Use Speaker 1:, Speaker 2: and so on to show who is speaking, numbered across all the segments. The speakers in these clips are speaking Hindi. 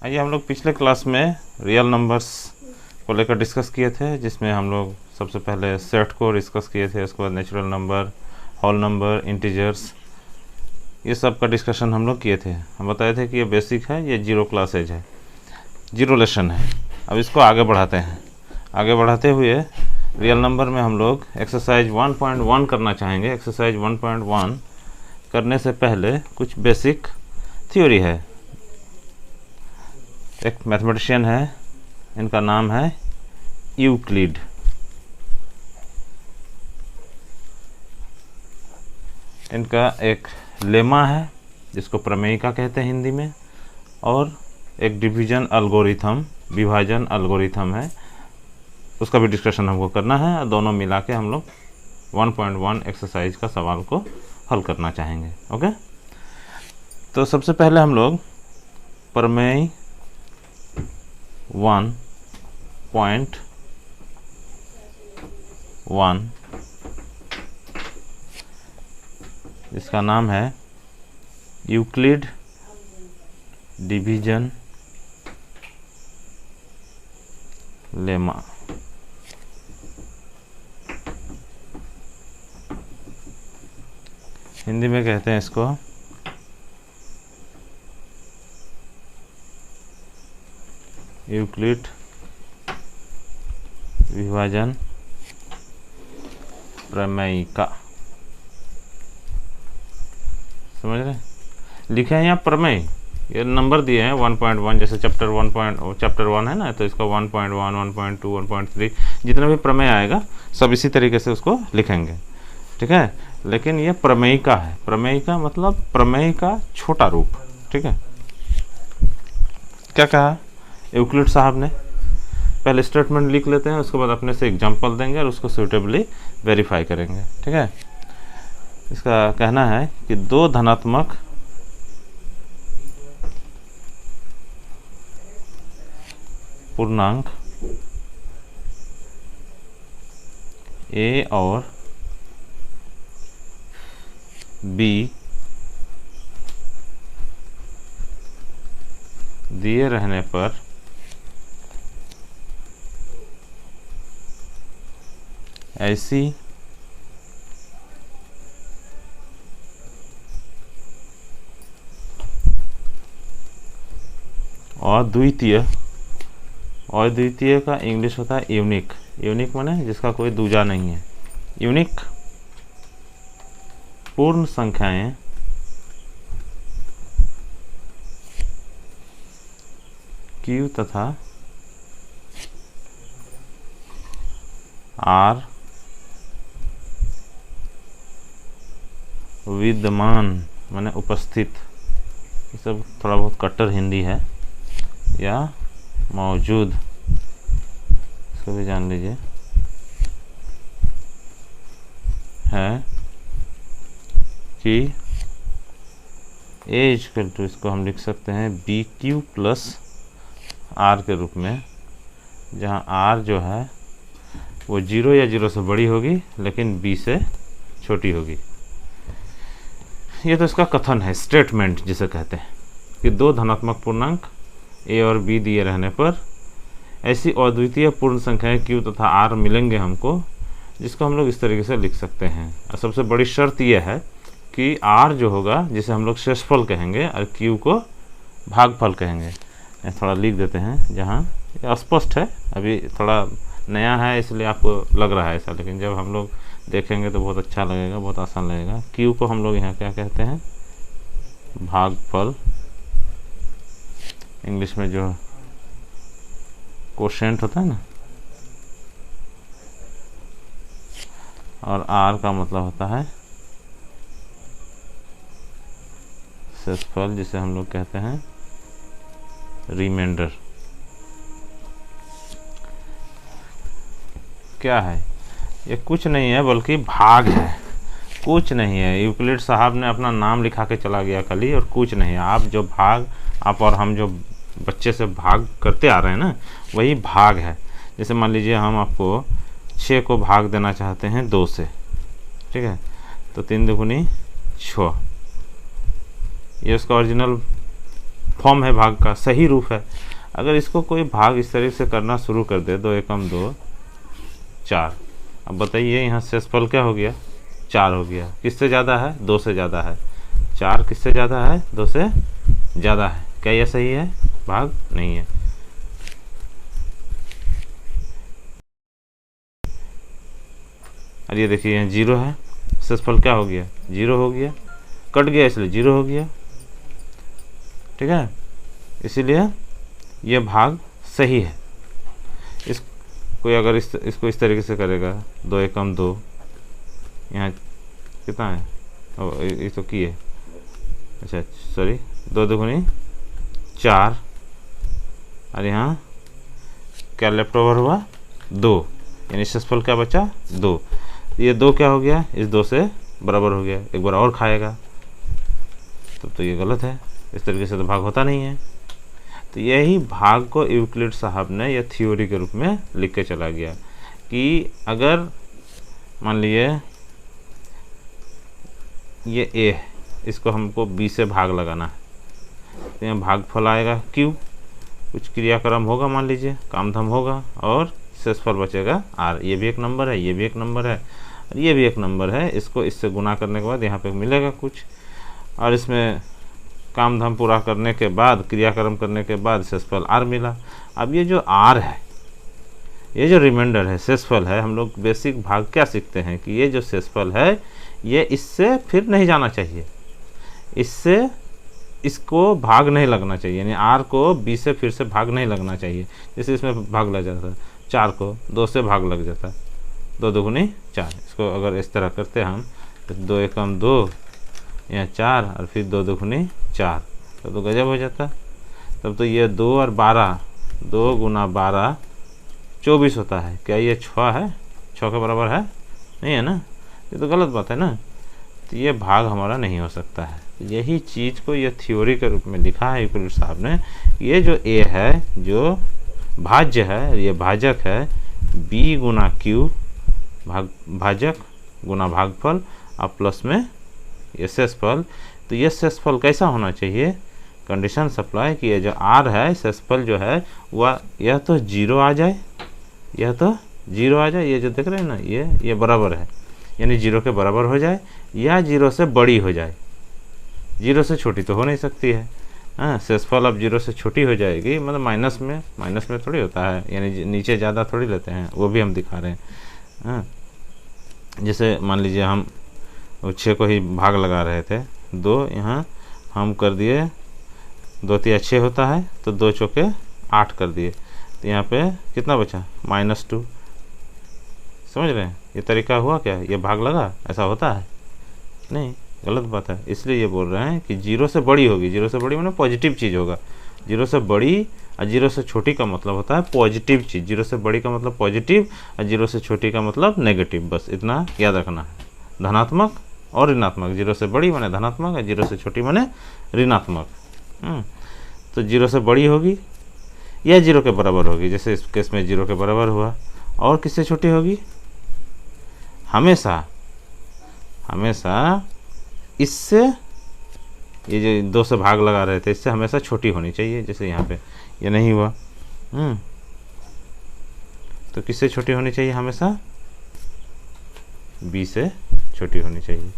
Speaker 1: आइए, हम लोग पिछले क्लास में रियल नंबर्स को लेकर डिस्कस किए थे, जिसमें हम लोग सबसे पहले सेट को डिस्कस किए थे, उसके बाद natural number, whole number, integers, ये सब का डिस्कशन हम लोग किए थे। हम बताए थे कि ये बेसिक है, ये जीरो क्लास एज है, जीरो लेसन है। अब इसको आगे बढ़ाते हैं। आगे बढ़ाते हुए रियल नंबर में हम लोग एक्सरसाइज 1.1 करना चाहेंगे। एक्सरसाइज 1.1 करने से पहले कुछ बेसिक थ्योरी है। एक मैथमेटिशियन है, इनका नाम है यूक्लिड। इनका एक लेमा है जिसको प्रमेयिका कहते हैं हिंदी में, और एक डिवीजन एल्गोरिथम, विभाजन एल्गोरिथम है, उसका भी डिस्कशन हमको करना है। और दोनों मिला के हम लोग 1.1 एक्सरसाइज का सवाल को हल करना चाहेंगे। ओके, तो सबसे पहले हम लोग प्रमेय 1.1, इसका नाम है यूक्लिड डिवीजन लेमा। हिंदी में कहते हैं इसको यूक्लिड विभाजन प्रमेयिका। समझ रहे? लिखे हैं यहाँ प्रमेय, ये नंबर दिए हैं 1.1, जैसे चैप्टर 1 है ना, तो इसका 1.1, 1.2, 1.3 जितना भी प्रमेय आएगा सब इसी तरीके से उसको लिखेंगे, ठीक है। लेकिन ये प्रमेयिका है। प्रमेयिका मतलब प्रमेय का छोटा रूप, ठीक है। क्या कहा यूक्लिड साहब ने? पहले स्टेटमेंट लिख लेते हैं, उसके बाद अपने से एग्जाम्पल देंगे और उसको सुटेबली वेरीफाई करेंगे, ठीक है। इसका कहना है कि दो धनात्मक पूर्णांक a और b दिए रहने पर ऐसी अद्वितीय का इंग्लिश होता है यूनिक। यूनिक माने जिसका कोई दूजा नहीं है। यूनिक पूर्ण संख्याएं Q तथा R विद्यमान माने उपस्थित, ये सब थोड़ा बहुत कट्टर हिंदी है, या मौजूद, इसको भी जान लीजिए, है कि A इक्वल टू, इसको हम लिख सकते हैं BQ प्लस R के रूप में, जहाँ R जो है वो 0 या 0 से बड़ी होगी लेकिन B से छोटी होगी। ये तो इसका कथन है, स्टेटमेंट जिसे कहते हैं कि दो धनात्मक पूर्णांक A और B दिए रहने पर ऐसी अद्वितीय पूर्ण संख्याएं Q तथा R मिलेंगे हमको, जिसको हम लोग इस तरीके से लिख सकते हैं। और सबसे बड़ी शर्त यह है कि R जो होगा, जिसे हम लोग शेषफल कहेंगे, और Q को भागफल कहेंगे। थोड़ा लिख देते हैं, जहाँ अस्पष्ट है, अभी थोड़ा नया है इसलिए आपको लग रहा है ऐसा, लेकिन जब हम लोग देखेंगे तो बहुत अच्छा लगेगा, बहुत आसान लगेगा। Q को हम लोग यहाँ क्या कहते हैं? भागफल, इंग्लिश में जो कोशेंट होता है ना, और R का मतलब होता है शेषफल, जिसे हम लोग कहते हैं रिमाइंडर। क्या है ये? कुछ नहीं है बल्कि भाग है, कुछ नहीं है। यूक्लिड साहब ने अपना नाम लिखा के चला गया खाली, और कुछ नहीं है। आप जो भाग, आप और हम जो बच्चे से भाग करते आ रहे हैं ना, वही भाग है। जैसे मान लीजिए हम आपको 6 को भाग देना चाहते हैं 2 से, ठीक है, तो 3 दूनी 6, ये उसका ओरिजिनल फॉर्म है भाग का, सही रूप है। अगर इसको कोई भाग इस तरीके से करना शुरू कर दे, 2 एकम 2 4, अब बताइए यहाँ शेषफल क्या हो गया, 4 हो गया। किससे ज़्यादा है, 2 से ज़्यादा है। 4 किससे ज़्यादा है, 2 से ज़्यादा है। क्या यह सही है, भाग नहीं है। और ये देखिए यहाँ 0 है, शेषफल क्या हो गया, 0 हो गया, कट गया इसलिए 0 हो गया। ठीक है, इसीलिए ये भाग सही है। इस कोई अगर इसको इस तरीके से करेगा, 2 एकम 2, यहाँ कितना है, ये तो की है, अच्छा सॉरी, 2 दुगुनी 4, और यहाँ क्या लेफ्ट ओवर हुआ, 2, यानी शेषफल क्या बचा, 2। ये 2 क्या हो गया, इस 2 से बराबर हो गया, एक बार और खाएगा, तब तो ये गलत है, इस तरीके से तो भाग होता नहीं है। तो यही भाग को यूक्लिड साहब ने यह थ्योरी के रूप में लिख के चला गया कि अगर मान लीजिए ये ए है, इसको हमको बी से भाग लगाना है, तो यहाँ भागफल आएगा क्यू, कुछ क्रियाक्रम होगा, मान लीजिए कामधम होगा, और शेषफल बचेगा आर। ये भी एक नंबर है, ये भी एक नंबर है, और ये भी एक नंबर है। इसको इससे गुना करने के बाद यहाँ पे मिलेगा कुछ, और इसमें कामधाम पूरा करने के बाद, क्रियाक्रम करने के बाद शेषफल आर मिला। अब ये जो आर है, ये जो रिमाइंडर है, शेषफल है, हम लोग बेसिक भाग क्या सीखते हैं कि ये जो शेषफल है ये इससे फिर नहीं जाना चाहिए, इससे इसको भाग नहीं लगना चाहिए, यानी आर को बी से फिर से भाग नहीं लगना चाहिए। जैसे इसमें भाग लग जाता है, 4 को 2 से भाग लग जाता है, 2 दुगुनी 4। इसको अगर इस तरह करते हम तो 2 एकम 2, यहाँ 4, और फिर 2 दुगुनी 4, तो गजब हो जाता। तब तो ये 2 और 12, 2 गुना 12 24 होता है। क्या ये 6 है, 6 के बराबर है, नहीं है ना, ये तो गलत बात है ना। तो ये भाग हमारा नहीं हो सकता है। यही चीज़ को ये थ्योरी के रूप में लिखा है यूक्लिड साहब ने। ये जो ए है, जो भाज्य है, ये भाजक है, बी गुना क्यू, भाजक गुना भागफल, और प्लस में ये शेषफल। तो ये शेषफल कैसा होना चाहिए, कंडीशन सप्लाई कि ये जो आर है, शेषफल जो है वह यह तो 0 आ जाए, यह तो 0 आ जाए, ये जो देख रहे हैं ना, ये बराबर है, यानी 0 के बराबर हो जाए, या 0 से बड़ी हो जाए। 0 से छोटी तो हो नहीं सकती है। हाँ, शेषफल अब 0 से छोटी हो जाएगी, मतलब माइनस में थोड़ी होता है, यानी नीचे ज़्यादा थोड़ी लेते हैं, वो भी हम दिखा रहे हैं। हाँ, जैसे मान लीजिए हम 6 को ही भाग लगा रहे थे, 2 यहाँ हम कर दिए, 2 तिया 6 होता है, तो 2 चौके 8 कर दिए, तो यहाँ पे कितना बचा, -2। समझ रहे हैं, ये तरीका हुआ क्या, ये भाग लगा, ऐसा होता है नहीं, गलत बात है। इसलिए ये बोल रहे हैं कि 0 से बड़ी होगी, 0 से बड़ी मतलब पॉजिटिव चीज़ होगा। 0 से बड़ी और 0 से छोटी का मतलब होता है पॉजिटिव चीज़। 0 से बड़ी का मतलब पॉजिटिव, और 0 से छोटी का मतलब नेगेटिव, बस इतना याद रखना है। धनात्मक और ऋणात्मक, 0 से बड़ी माने धनात्मक, और 0 से छोटी माने ऋणात्मक। तो 0 से बड़ी होगी या 0 के बराबर होगी, जैसे इस केस में 0 के बराबर हुआ। और किससे छोटी होगी, हमेशा इससे, ये जो 2 से भाग लगा रहे थे, इससे हमेशा छोटी होनी चाहिए। जैसे यहाँ पे ये नहीं हुआ, तो किससे छोटी होनी चाहिए, हमेशा b से छोटी होनी चाहिए।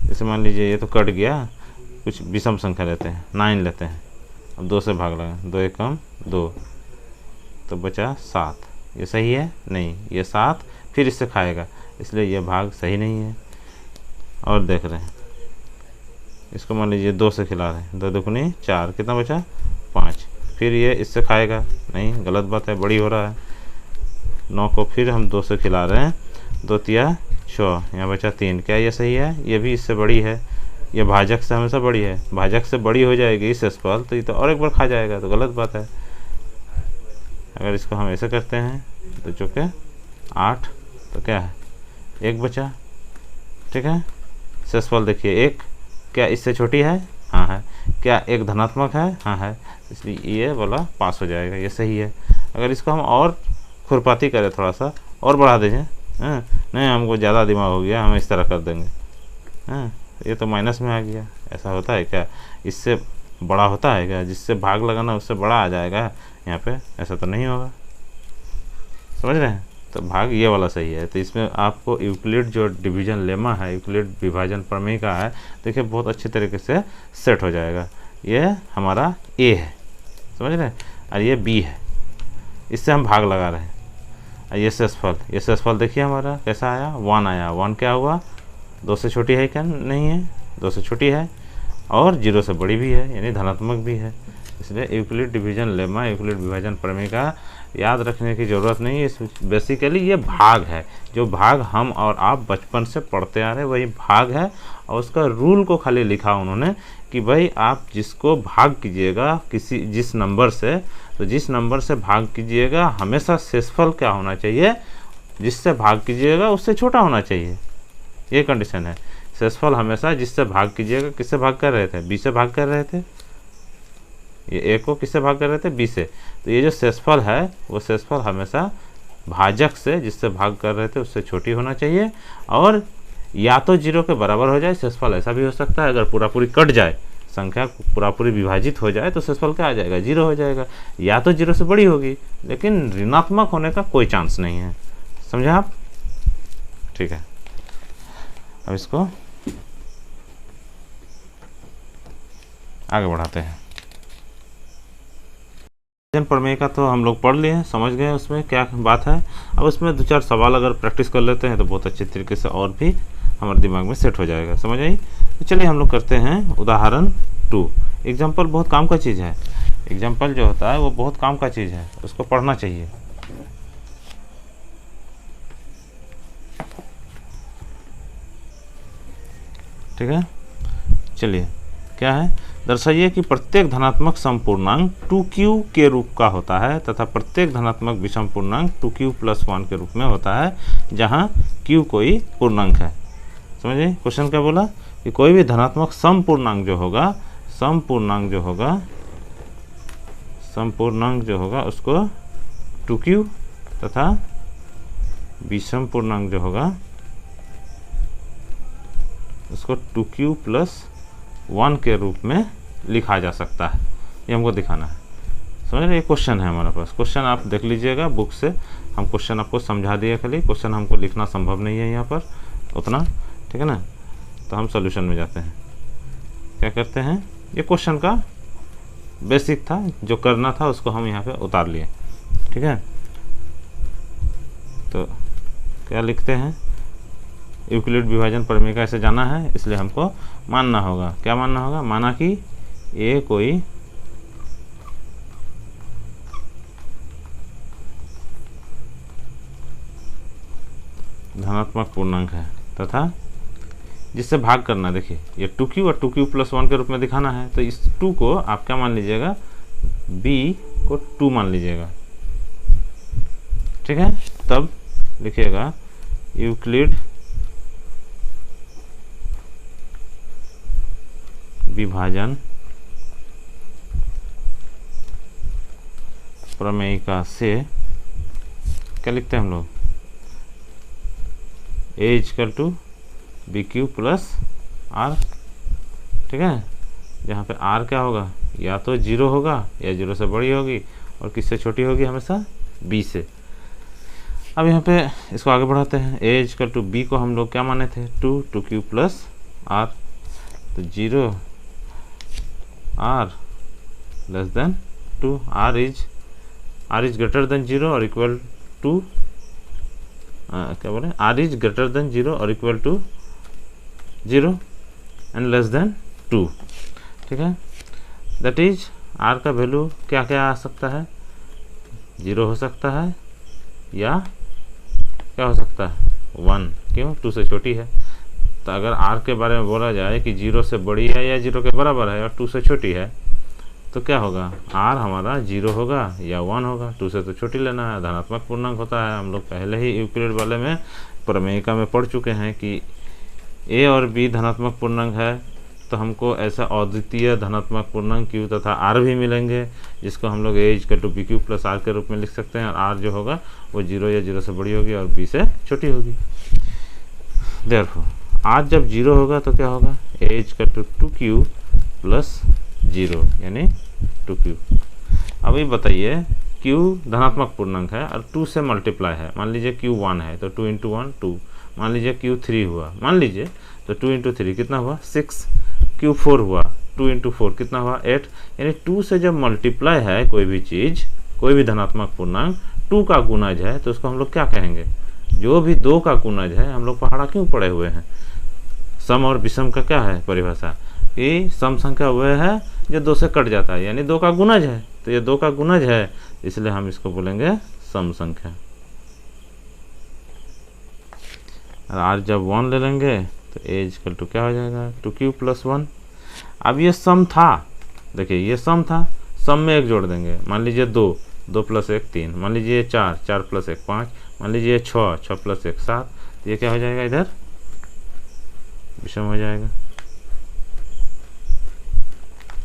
Speaker 1: जैसे मान लीजिए ये तो कट गया, कुछ विषम संख्या लेते हैं, 9 लेते हैं, अब 2 से भाग लगा, 2 एकम 2, तो बचा 7। ये सही है नहीं, ये 7 फिर इससे खाएगा, इसलिए ये भाग सही नहीं है। और देख रहे हैं, इसको मान लीजिए 2 से खिला रहे हैं, 2 दुगुनी 4, कितना बचा 5, फिर ये इससे खाएगा नहीं, गलत बात है, बड़ी हो रहा है। 9 को फिर हम 2 से खिला रहे हैं, 2 तिया 6, यहाँ बचा 3। क्या ये सही है, ये भी इससे बड़ी है, ये भाजक से हमेशा बड़ी है, भाजक से बड़ी हो जाएगी शेषफल, तो ये तो और एक बार खा जाएगा, तो गलत बात है। अगर इसको हम ऐसे करते हैं तो चौके 8, तो क्या है 1 बचा, ठीक है। शेषफल देखिए 1, क्या इससे छोटी है, हाँ है। क्या 1 धनात्मक है, हाँ है, इसलिए ये वाला पास हो जाएगा, ये सही है। अगर इसको हम और खुरपाती करें, थोड़ा सा और बढ़ा दीजिए, नहीं हमको ज़्यादा दिमाग हो गया, हम इस तरह कर देंगे, ये तो माइनस में आ गया, ऐसा होता है क्या, इससे बड़ा होता है क्या? जिससे भाग लगाना उससे बड़ा आ जाएगा यहाँ पे, ऐसा तो नहीं होगा। समझ रहे हैं? तो भाग ये वाला सही है। तो इसमें आपको यूक्लिड जो डिवीजन लेमा है, यूक्लिड विभाजन प्रमेय का है, देखिए बहुत अच्छी तरीके से सेट हो जाएगा। ये हमारा ए है, समझ रहे हैं, और ये बी है, इससे हम भाग लगा रहे हैं। और ये शेषफल देखिए हमारा कैसा आया, 1 आया। 1 क्या हुआ, 2 से छोटी है क्या? नहीं है, 2 से छोटी है और 0 से बड़ी भी है, यानी धनात्मक भी है। इसलिए यूक्लिड डिवीजन लेमा, यूक्लिड विभाजन प्रमेय का याद रखने की ज़रूरत नहीं है। बेसिकली ये भाग है, जो भाग हम और आप बचपन से पढ़ते आ रहे हैं वही भाग है। और उसका रूल को खाली लिखा उन्होंने कि भाई आप जिसको भाग कीजिएगा जिस नंबर से, तो जिस नंबर से भाग कीजिएगा हमेशा शेषफल क्या होना चाहिए, जिससे भाग कीजिएगा उससे छोटा होना चाहिए। ये कंडीशन है। शेषफल हमेशा जिससे भाग कीजिएगा, किससे भाग कर रहे थे? बी से भाग कर रहे थे। ये ए को किससे भाग कर रहे थे? बी से। तो ये जो शेषफल है वो शेषफल हमेशा भाजक से जिससे भाग कर रहे थे उससे छोटी होना चाहिए, और या तो 0 के बराबर हो जाए। शेषफल ऐसा भी हो सकता है, अगर पूरा पूरी कट जाए, संख्या पूरा पूरी विभाजित हो जाए, तो शेषफल क्या आ जाएगा? 0 हो जाएगा। या तो 0 से बड़ी होगी, लेकिन ऋणात्मक होने का कोई चांस नहीं है। समझे आप? ठीक है, अब इसको आगे बढ़ाते हैं। प्रमेय का तो हम लोग पढ़ लिए हैं, समझ गए उसमें क्या बात है। अब उसमें 2-4 सवाल अगर प्रैक्टिस कर लेते हैं तो बहुत अच्छे तरीके से और भी हमारे दिमाग में सेट हो जाएगा। समझ आई? तो चलिए हम लोग करते हैं उदाहरण 2। एग्जाम्पल बहुत काम का चीज़ है। एग्जाम्पल जो होता है वो बहुत काम का चीज़ है, उसको पढ़ना चाहिए। ठीक है, चलिए क्या है, दर्शाइए कि प्रत्येक धनात्मक समपूर्णांक 2q के रूप का होता है तथा प्रत्येक धनात्मक विषम पूर्णांक 2q + 1 के रूप में होता है, जहां q कोई पूर्णांक है। समझिए क्वेश्चन क्या बोला कि कोई भी धनात्मक समपूर्णांक जो होगा, समपूर्णांक जो होगा उसको 2q तथा विषम पूर्णांक जो होगा उसको 2q + 1 के रूप में लिखा जा सकता है। ये हमको दिखाना है। समझ रहे? ये क्वेश्चन है हमारे पास। क्वेश्चन आप देख लीजिएगा बुक से, हम क्वेश्चन आपको समझा दिए, खाली क्वेश्चन हमको लिखना संभव नहीं है यहाँ पर उतना। ठीक है ना? तो हम सॉल्यूशन में जाते हैं। क्या करते हैं, ये क्वेश्चन का बेसिक था, जो करना था उसको हम यहाँ पे उतार लिए। ठीक है, तो क्या लिखते हैं, यूक्लिड विभाजन प्रमेय का ऐसे जाना है, इसलिए हमको मानना होगा। क्या मानना होगा? माना कि ए कोई धनात्मक पूर्णांक है तथा जिससे भाग करना, देखिए ये 2q और 2q + 1 के रूप में दिखाना है। तो इस 2 को आप क्या मान लीजिएगा, b को 2 मान लीजिएगा। ठीक है, तब लिखिएगा यूक्लिड विभाजन प्रमेयिका से क्या लिखते हैं हम लोग, a = bq + r। ठीक है, जहाँ पे r क्या होगा, या तो 0 होगा या 0 से बड़ी होगी, और किससे छोटी होगी? हमेशा b से। अब यहाँ पे इसको आगे बढ़ाते हैं। a = b को हम लोग क्या माने थे, 2q + r। तो 0 r <2, r is greater than 0 और इक्वल टू क्या बोले, r is greater than 0 और equal to 0 and less than 2। ठीक है, दैट इज r का वैल्यू क्या क्या आ सकता है, 0 हो सकता है या क्या हो सकता है, 1। क्यों? 2 से छोटी है। तो अगर r के बारे में बोला जाए कि 0 से बड़ी है या 0 के बराबर है और 2 से छोटी है, तो क्या होगा, r हमारा 0 होगा या 1 होगा। 2 से तो छोटी लेना है, धनात्मक पूर्णांक होता है। हम लोग पहले ही यूक्लिड वाले में प्रमेयिका में पढ़ चुके हैं कि a और b धनात्मक पूर्णांक है, तो हमको ऐसा अद्वितीय धनात्मक पूर्णांक q तथा r भी मिलेंगे, जिसको हम लोग a = bq + r के रूप में लिख सकते हैं। और r जो होगा वो 0 या 0 से बड़ी होगी और b से छोटी होगी। देयरफॉर r जब 0 होगा तो क्या होगा, a = 2q + 0 यानी 2q। अब ये बताइए q धनात्मक पूर्णांक है और 2 से मल्टीप्लाई है। मान लीजिए q 1 है तो 2 × 1 2, मान लीजिए q 3 हुआ, मान लीजिए तो 2 × 3 कितना हुआ 6, q 4 हुआ 2 × 4 कितना हुआ 8। यानी 2 से जब मल्टीप्लाई है कोई भी चीज़, कोई भी धनात्मक पूर्णांक 2 का गुणज है तो उसको हम लोग क्या कहेंगे? जो भी 2 का गुणज है, हम लोग पहाड़ा क्यों पड़े हुए हैं? सम और विषम का क्या है परिभाषा कि सम संख्या वह है जो 2 से कट जाता है, यानी 2 का गुणज है। तो ये 2 का गुणज है, इसलिए हम इसको बोलेंगे सम संख्या। और जब 1 ले लेंगे तो a क्या हो जाएगा 2q + 1। अब ये सम था, देखिए ये सम था, सम में 1 जोड़ देंगे। मान लीजिए 2 + 1 3, मान लीजिए 4 + 1 5, मान लीजिए 6 + 1 7। तो ये क्या हो जाएगा? इधर विषम हो जाएगा।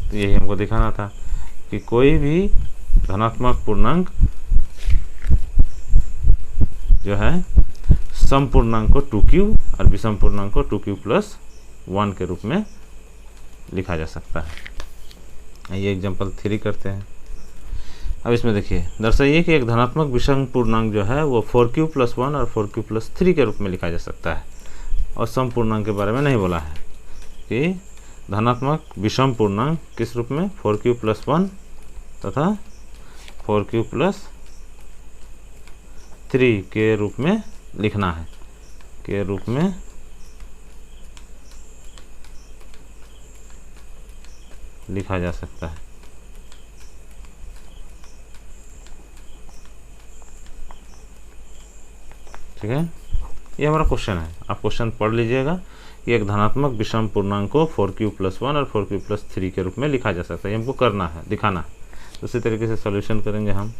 Speaker 1: तो यही हमको दिखाना था कि कोई भी धनात्मक पूर्णांक जो है सम पूर्णांक को 2q और विषम पूर्णांक को 2q + 1 के रूप में लिखा जा सकता है। ये एग्जाम्पल 3 करते हैं। अब इसमें देखिए दर्शाइए कि एक धनात्मक विषम पूर्णांक जो है वो 4q + 1 और 4q + 3 के रूप में लिखा जा सकता है। और सम पूर्णांक के बारे में नहीं बोला है कि धनात्मक विषम पूर्णांक किस रूप में 4q + 1 तथा 4q + 3 के रूप में लिखना है, के रूप में लिखा जा सकता है। ठीक है, ये हमारा क्वेश्चन है। आप क्वेश्चन पढ़ लीजिएगा कि एक धनात्मक विषम पूर्णांक को 4q + 1 और 4q + 3 के रूप में लिखा जा सकता है। ये हमको करना है, दिखाना है। उसी तरीके से सॉल्यूशन करेंगे हम।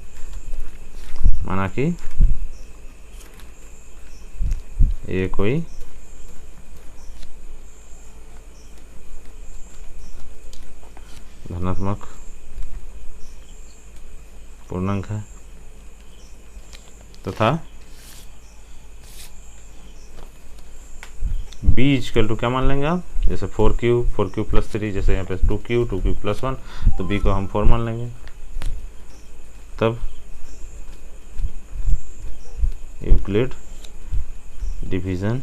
Speaker 1: माना कि ये कोई धनात्मक पूर्णांक है तथा b = क्या मान लेंगे आप? जैसे 4q + 3, जैसे यहाँ पे 2q + 1, तो b को हम 4 मान लेंगे। तब यूक्लिड डिवीजन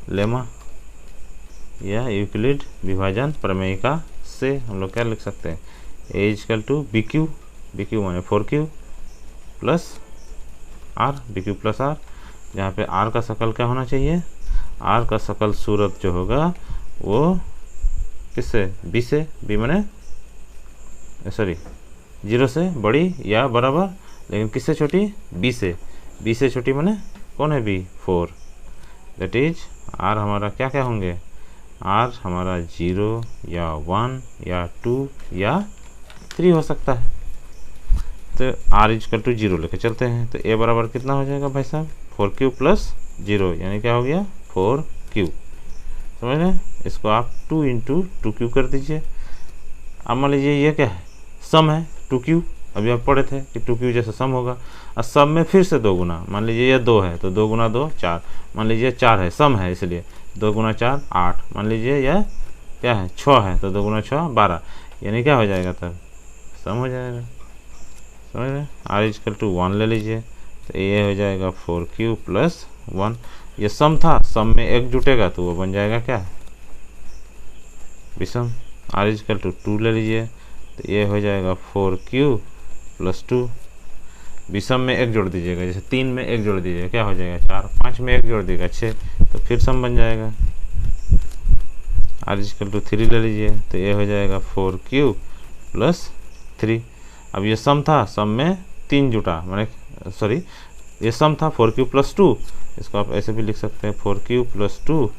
Speaker 1: लेमा या यूक्लिड विभाजन प्रमेयिका से हम लोग क्या लिख सकते हैं? a = bq माने 4q + r, bq + r, जहाँ पे r का सकल क्या होना चाहिए? r का सकल सूरत जो होगा वो किससे? b से, b माने सॉरी 0 से बड़ी या बराबर, लेकिन किससे छोटी? b से। b से छोटी माने कौन है b? 4। दैट इज r हमारा क्या क्या होंगे? r हमारा 0 या 1 या 2 या 3 हो सकता है। तो r = 0 लेके चलते हैं। तो a बराबर कितना हो जाएगा भाई साहब? 4q + 0, यानी क्या हो गया? 4q। समझ रहे हैं? इसको आप 2 × 2q कर दीजिए। अब मान लीजिए ये क्या है? सम है 2q। अभी आप पढ़े थे कि 2q जैसे सम होगा, और सम में फिर से 2 गुना। मान लीजिए ये 2 है तो 2 × 2 4, मान लीजिए 4 है, सम है इसलिए 2 × 4 8, मान लीजिए यह क्या है? 6 है तो 2 × 6 12, यानी क्या हो जाएगा? तब सम हो जाएगा। समझ रहे? r = 1 ले लीजिए, तो ये हो जाएगा 4q + 1। ये सम था, सम में 1 जुटेगा तो वो बन जाएगा क्या? विषम। r = 2 ले लीजिए, तो ये हो जाएगा 4q + 2। विषम में 1 जोड़ दीजिएगा, जैसे 3 में 1 जोड़ दीजिएगा, क्या हो जाएगा? 4। 5 में 1 जोड़ दीजिएगा 6, तो फिर सम बन जाएगा। r = 3 ले लीजिए, तो ये हो जाएगा 4q + 3। अब ये सम था, सम में 3 जुटा, माने सॉरी ये सम था 4q + 2, इसको आप ऐसे भी लिख सकते हैं 4q + 2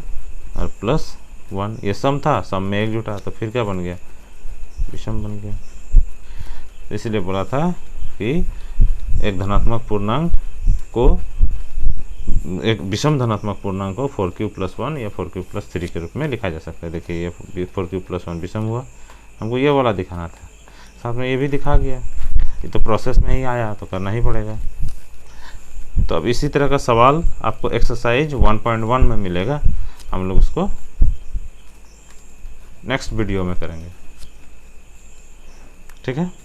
Speaker 1: और +1। ये सम था, सम में 1 जुटा, तो फिर क्या बन गया? विषम बन गया। इसलिए बोला था कि एक धनात्मक पूर्णांक को, एक विषम धनात्मक पूर्णांक को 4q + 1 या 4q + 3 के रूप में लिखा जा सकता है। देखिए ये 4q + 1 विषम हुआ, हमको ये वाला दिखाना था, साथ में ये भी दिखा गया। ये तो प्रोसेस में ही आया तो करना ही पड़ेगा। तो अब इसी तरह का सवाल आपको एक्सरसाइज 1.1 में मिलेगा, हम लोग उसको नेक्स्ट वीडियो में करेंगे। ठीक है।